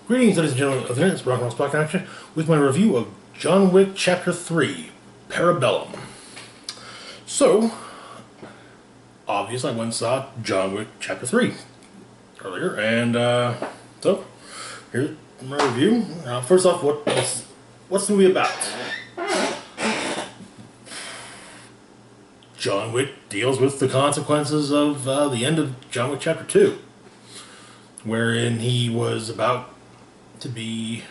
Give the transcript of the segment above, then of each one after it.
Greetings, ladies and gentlemen of the internet. It's Rock and Roll Spot Connection with my review of John Wick Chapter 3, Parabellum. So, obviously I went and saw John Wick Chapter 3 earlier, and so, here's my review. First off, what's the movie about? John Wick deals with the consequences of the end of John Wick Chapter 2, wherein he was about to be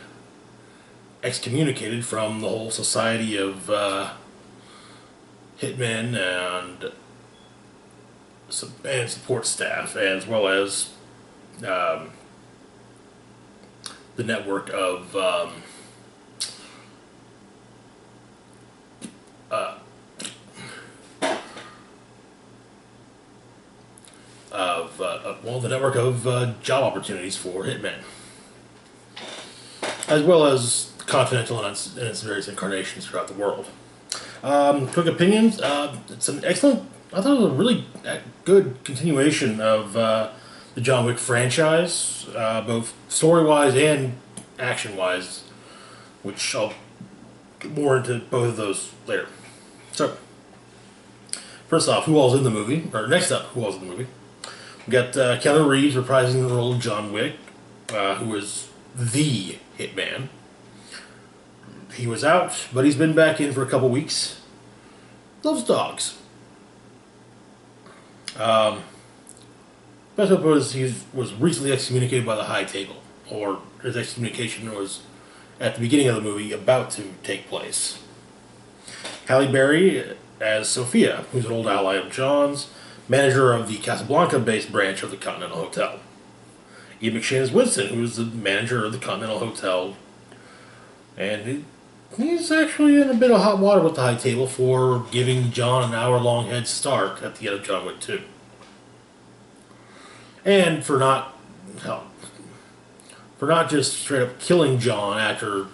excommunicated from the whole society of hitmen and support staff, as well as the network of the network of job opportunities for hitmen, as well as Continental and its various incarnations throughout the world. Quick opinions. It's an excellent, I thought it was a really good continuation of the John Wick franchise, both story-wise and action-wise, which I'll get more into both of those later. So, first off, who all's in the movie? Or next up, who all's in the movie? We got Keanu Reeves reprising the role of John Wick, who is the hitman. He was out, but he's been back in for a couple weeks. Loves dogs. Best way to put it is he was recently excommunicated by the High Table, or his excommunication was at the beginning of the movie about to take place. Halle Berry as Sophia, who's an old ally of John's, manager of the Casablanca-based branch of the Continental Hotel. Ian McShane as Winston, who is the manager of the Continental Hotel, and he's actually in a bit of hot water with the High Table for giving John an hour-long head start at the end of John Wick 2. And for not just straight up killing John after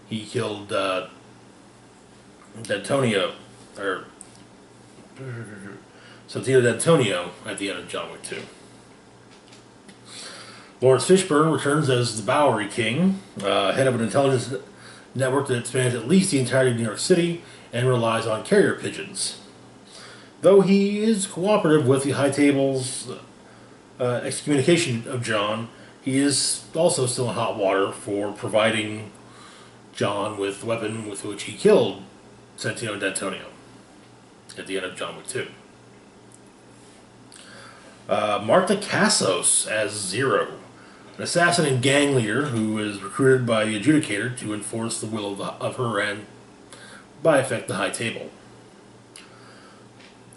he killed D'Antonio, or Santino D'Antonio at the end of John Wick 2. Lawrence Fishburne returns as the Bowery King, head of an intelligence network that spans at least the entirety of New York City and relies on carrier pigeons. Though he is cooperative with the High Table's excommunication of John, he is also still in hot water for providing John with the weapon with which he killed Santino D'Antonio at the end of John Wick 2. Marta Cassos as Zero, an assassin and gang leader who is recruited by the Adjudicator to enforce the will of her and, by effect, the High Table.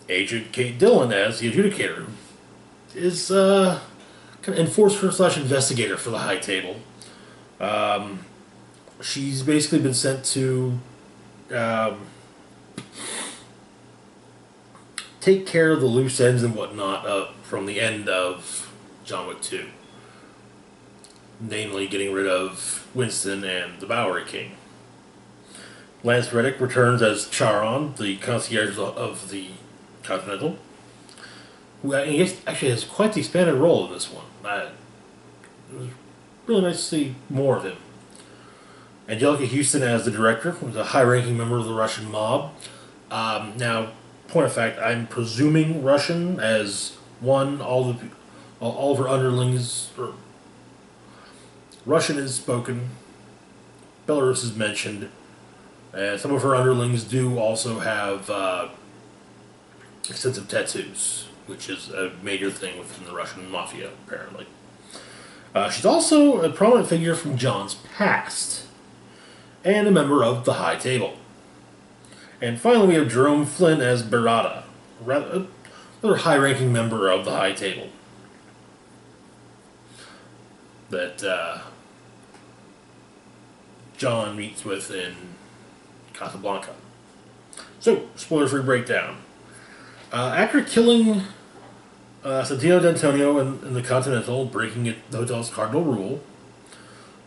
Agent Kate Dillon as the Adjudicator, who is kind of enforcer / investigator for the High Table. She's basically been sent to take care of the loose ends and whatnot from the end of John Wick 2. Namely, getting rid of Winston and the Bowery King. Lance Reddick returns as Charon, the concierge of the Continental, who actually has quite the expanded role in this one. It was really nice to see more of him. Angelica Houston as the director, who's a high-ranking member of the Russian mob. Now, point of fact, I'm presuming Russian, as one, all of her underlings, Russian is spoken, Belarus is mentioned, and some of her underlings do also have extensive tattoos, which is a major thing within the Russian mafia, apparently. She's also a prominent figure from John's past, and a member of the High Table. And finally, we have Jerome Flynn as Barada, another high-ranking member of the High Table that John meets with in Casablanca. So, spoiler-free breakdown. After killing Santino D'Antonio in the Continental, breaking the hotel's cardinal rule,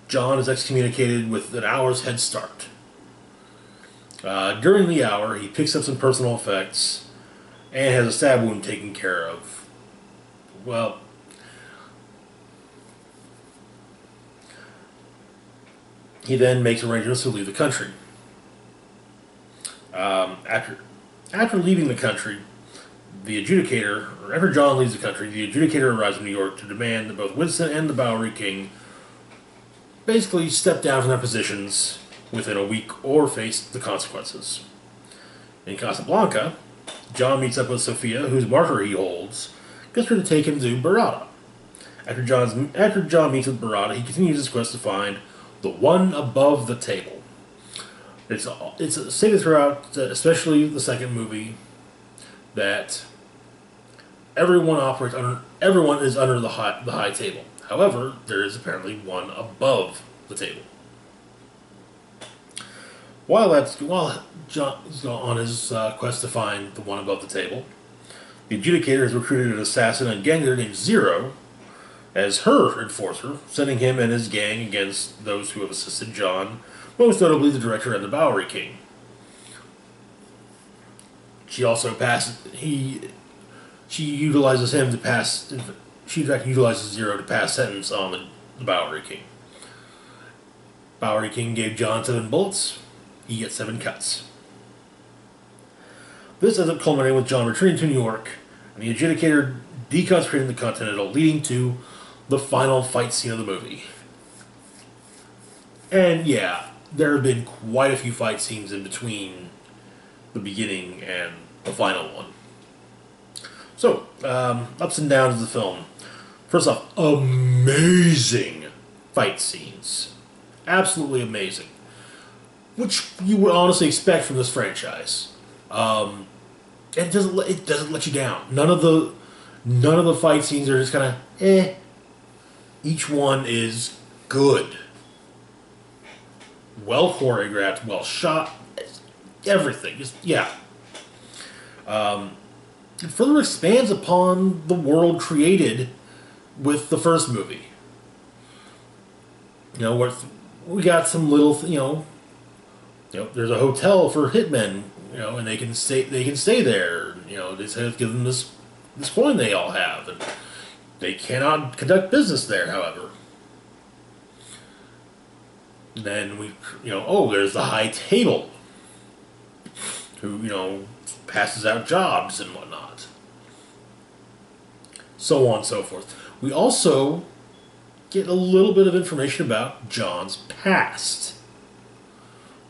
John is excommunicated with an hour's head start. During the hour, he picks up some personal effects and has a stab wound taken care of. Well, he then makes arrangements to leave the country. After leaving the country, after John leaves the country, the adjudicator arrives in New York to demand that both Winston and the Bowery King basically step down from their positions within a week or face the consequences. In Casablanca, John meets up with Sophia, whose marker he holds, gets her to take him to Barada. After John meets with Barada, he continues his quest to find the one above the table. It's stated throughout, especially the second movie, that everyone is under the high table. However, there is apparently one above the table. While John's on his quest to find the one above the table, the adjudicator has recruited an assassin and gangster named Zero as her enforcer, sending him and his gang against those who have assisted John, most notably the director and the Bowery King. She utilizes him to pass. She in fact utilizes Zero to pass sentence on the Bowery King. Bowery King gave John 7 bullets. He gets 7 cuts. This ends up culminating with John returning to New York and the adjudicator deconsecrating the Continental, leading to the final fight scene of the movie. And yeah, there have been quite a few fight scenes in between the beginning and the final one. So, ups and downs of the film. First off, amazing fight scenes. Absolutely amazing. Which you would honestly expect from this franchise. It doesn't let you down. None of the fight scenes are just kind of eh. Each one is good. Well choreographed, well shot, everything. It further expands upon the world created with the first movie. Where we got some little, there's a hotel for hitmen, and they can stay there. They say give them this coin they all have, and they cannot conduct business there, however. And then there's the high table, who, passes out jobs and whatnot. So on and so forth. We also get a little bit of information about John's past,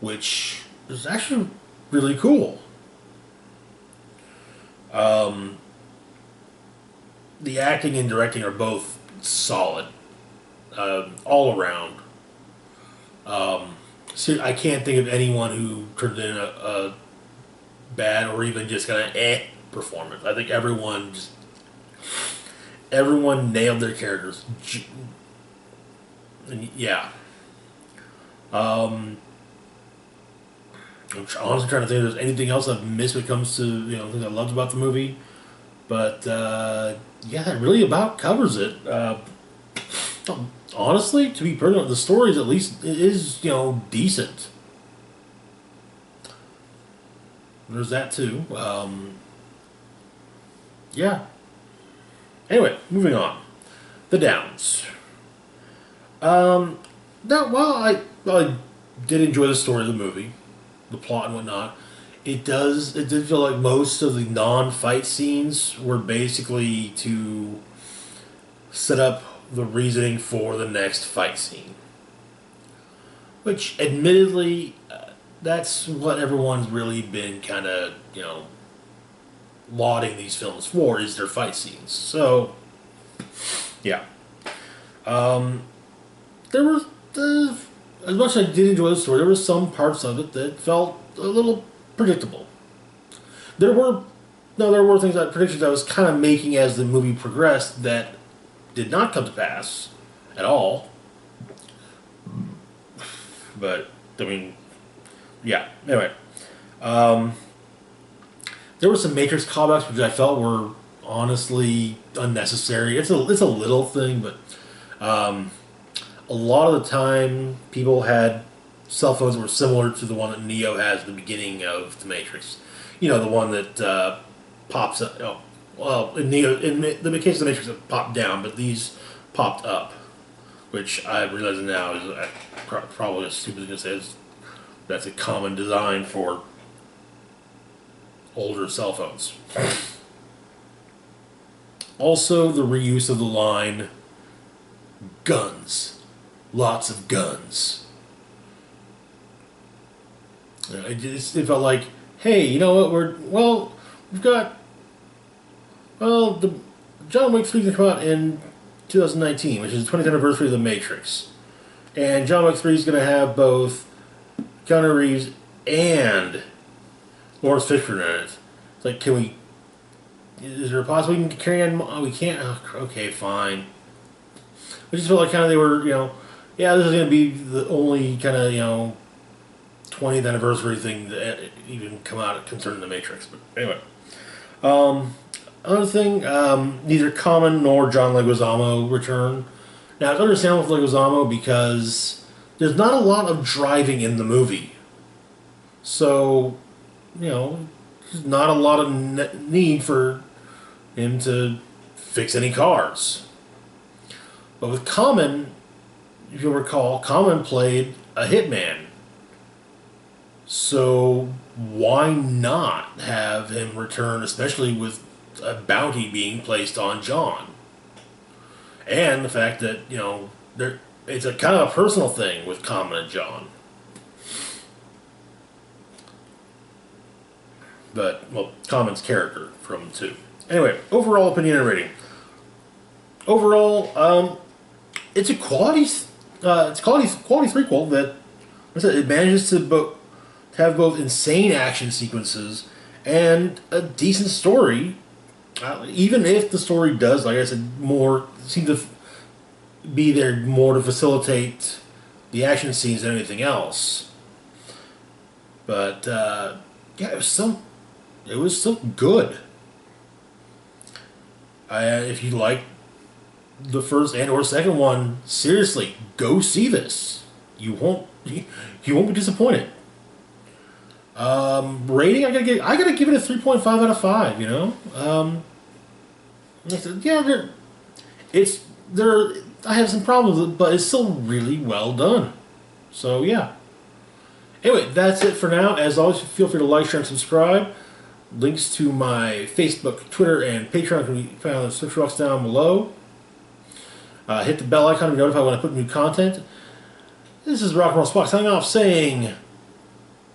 which is actually really cool. The acting and directing are both solid, all around. So I can't think of anyone who turned in a bad or even just kind of performance. I think everyone nailed their characters. And yeah. I'm honestly trying to think if there's anything else I've missed when it comes to things I loved about the movie, but yeah, that really about covers it. Honestly, to be personal, the story is at least decent. There's that too. Yeah. Anyway, moving on. The downs. Now, while I did enjoy the story of the movie, the plot and whatnot, it did feel like most of the non-fight scenes were basically to set up the reasoning for the next fight scene. Which, admittedly, that's what everyone's really been kind of, lauding these films for, is their fight scenes. So, yeah. There were, as much as I did enjoy the story, there were some parts of it that felt a little predictable. There were predictions I was kind of making as the movie progressed that did not come to pass at all. But, yeah. Anyway. There were some Matrix callbacks which I felt were honestly unnecessary. It's a little thing, but a lot of the time people had cell phones that were similar to the one that Neo has at the beginning of the Matrix. The one that pops up. Oh, well, in the case of the Matrix, it popped down, but these popped up, which I realize now is probably as stupid as it is. That's a common design for older cell phones. Also, the reuse of the line, guns. Lots of guns. It felt like, hey, you know what, we've got, the John Wick 3 is going to come out in 2019, which is the 20th anniversary of The Matrix. And John Wick 3 is going to have both Keanu Reeves and Lawrence Fishburne in it. It's like, is there a possibility we can carry on? Oh, we can't? Oh, okay, fine. I just felt like kind of they were, this is going to be the only kind of, 20th anniversary thing that even come out concerning The Matrix. But anyway. Another thing, neither Common nor John Leguizamo return. Now, it's understandable with Leguizamo because there's not a lot of driving in the movie. So, there's not a lot of need for him to fix any cars. But with Common, if you'll recall, Common played a hitman. So why not have him return, especially with a bounty being placed on John? And the fact that, it's a kind of a personal thing with Common and John. But, Common's character from 2. Anyway, overall opinion and rating. Overall, it's a quality prequel that, like I said, it manages to have both insane action sequences and a decent story, even if the story does, like I said, seem to be there more to facilitate the action scenes than anything else. But it was still good. If you like the first and or second one, seriously, go see this. You won't be disappointed. Rating, I gotta give it a 3.5 out of 5. I have some problems with it, but it's still really well done. So yeah. Anyway, that's it for now. As always, feel free to like, share, and subscribe. Links to my Facebook, Twitter, and Patreon can be found in the description box down below. Hit the bell icon to be notified when I put new content. This is Rock and Roll Spock signing off saying,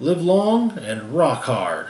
live long and rock hard.